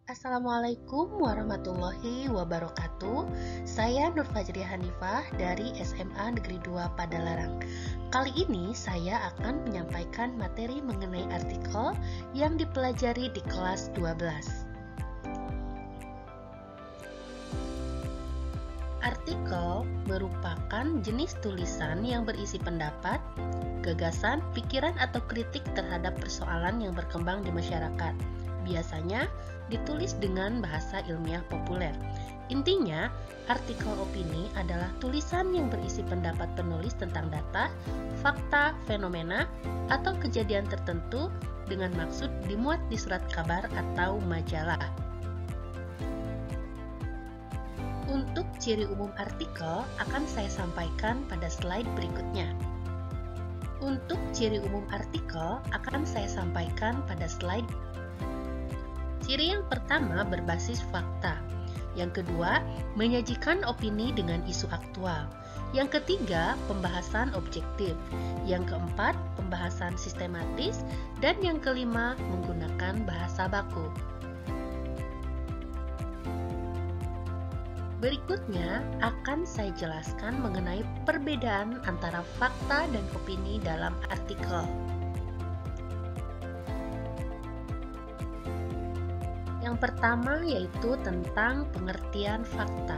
Assalamualaikum warahmatullahi wabarakatuh. Saya Nur Fajri Hanifah dari SMA Negeri 2 Padalarang. Kali ini saya akan menyampaikan materi mengenai artikel yang dipelajari di kelas 12. Artikel merupakan jenis tulisan yang berisi pendapat, gagasan, pikiran atau kritik terhadap persoalan yang berkembang di masyarakat. Biasanya ditulis dengan bahasa ilmiah populer. Intinya, artikel opini adalah tulisan yang berisi pendapat penulis tentang data, fakta, fenomena, atau kejadian tertentu dengan maksud dimuat di surat kabar atau majalah. Untuk ciri umum artikel akan saya sampaikan pada slide berikutnya. Untuk ciri umum artikel akan saya sampaikan pada slide. Ciri yang pertama berbasis fakta. Yang kedua, menyajikan opini dengan isu aktual. Yang ketiga, pembahasan objektif. Yang keempat, pembahasan sistematis. Dan yang kelima, menggunakan bahasa baku. Berikutnya akan saya jelaskan mengenai perbedaan antara fakta dan opini dalam artikel. Yang pertama yaitu tentang pengertian fakta.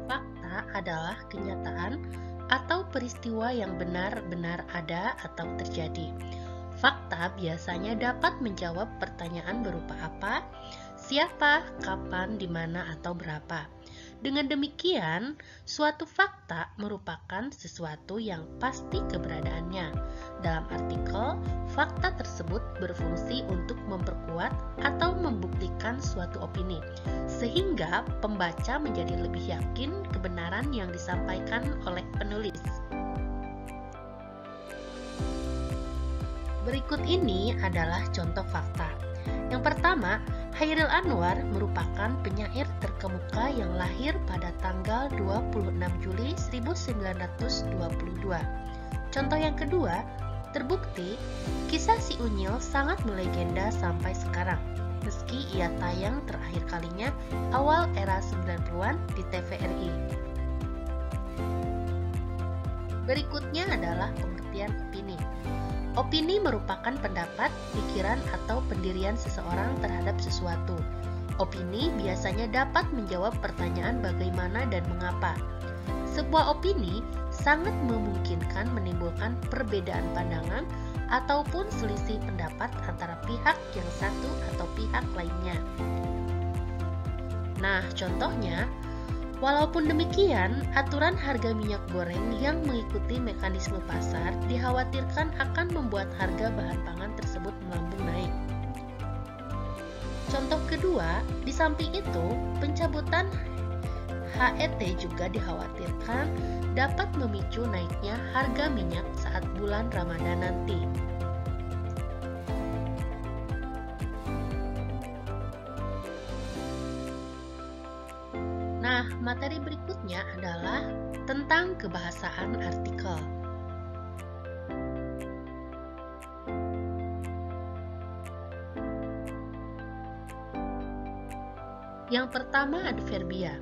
Fakta adalah kenyataan atau peristiwa yang benar-benar ada atau terjadi. Fakta biasanya dapat menjawab pertanyaan berupa apa, siapa, kapan, di mana, atau berapa. Dengan demikian, suatu fakta merupakan sesuatu yang pasti keberadaannya. Dalam artikel, fakta tersebut berfungsi untuk memperkuat atau membuktikan suatu opini, sehingga pembaca menjadi lebih yakin kebenaran yang disampaikan oleh penulis. Berikut ini adalah contoh fakta. Yang pertama, Chairil Anwar merupakan penyair terkemuka yang lahir pada tanggal 26 Juli 1922. Contoh yang kedua, terbukti kisah si Unyil sangat melegenda sampai sekarang, meski ia tayang terakhir kalinya awal era 90-an di TVRI. Berikutnya adalah pengertian opini. Opini merupakan pendapat, pikiran, atau pendirian seseorang terhadap sesuatu. Opini biasanya dapat menjawab pertanyaan bagaimana dan mengapa. Sebuah opini sangat memungkinkan menimbulkan perbedaan pandangan ataupun selisih pendapat antara pihak yang satu atau pihak lainnya. Nah, contohnya, walaupun demikian, aturan harga minyak goreng yang mengikuti mekanisme pasar dikhawatirkan akan membuat harga bahan pangan tersebut melambung naik. Contoh kedua, di samping itu, pencabutan HET juga dikhawatirkan dapat memicu naiknya harga minyak saat bulan Ramadan nanti. Nah, materi berikutnya adalah tentang kebahasaan artikel. Yang pertama, adverbia.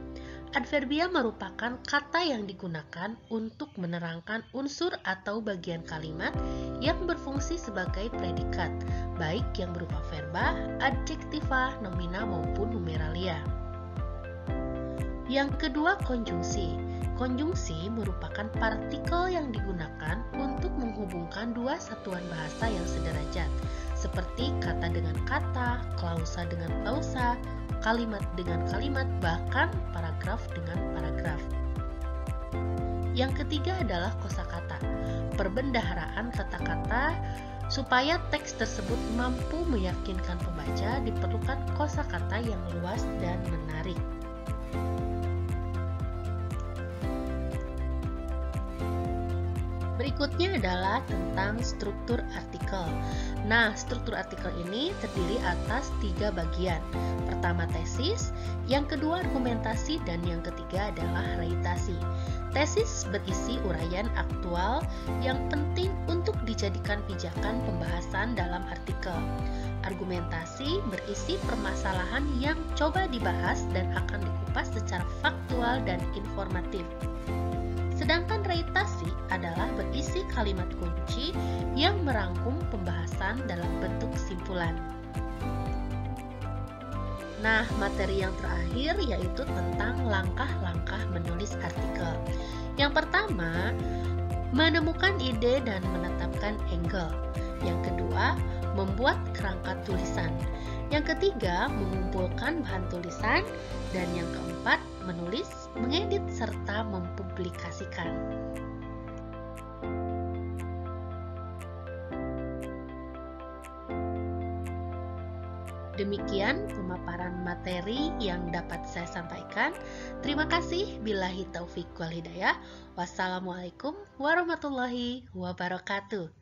Adverbia merupakan kata yang digunakan untuk menerangkan unsur atau bagian kalimat yang berfungsi sebagai predikat, baik yang berupa verba, adjektiva, nomina maupun numeralia. Yang kedua, konjungsi. Konjungsi merupakan partikel yang digunakan untuk menghubungkan dua satuan bahasa yang sederajat, seperti kata dengan kata, klausa dengan klausa, kalimat dengan kalimat, bahkan paragraf dengan paragraf. Yang ketiga adalah kosakata. Perbendaharaan kata-kata supaya teks tersebut mampu meyakinkan pembaca diperlukan kosakata yang luas dan menarik. Berikutnya adalah tentang struktur artikel. Nah, struktur artikel ini terdiri atas 3 bagian. Pertama tesis, yang kedua argumentasi, dan yang ketiga adalah reitasi. Tesis berisi uraian aktual yang penting untuk dijadikan pijakan pembahasan dalam artikel. Argumentasi berisi permasalahan yang coba dibahas dan akan dikupas secara faktual dan informatif. Sedangkan reitasi adalah berisi kalimat kunci yang merangkum pembahasan dalam bentuk simpulan. Nah, materi yang terakhir yaitu tentang langkah-langkah menulis artikel. Yang pertama, menemukan ide dan menetapkan angle. Yang kedua, membuat kerangka tulisan. Yang ketiga, mengumpulkan bahan tulisan. Dan yang keempat, menulis, mengedit, serta mempublikasikan. Demikian pemaparan materi yang dapat saya sampaikan. Terima kasih. Billahi taufiq wal hidayah. Wassalamualaikum warahmatullahi wabarakatuh.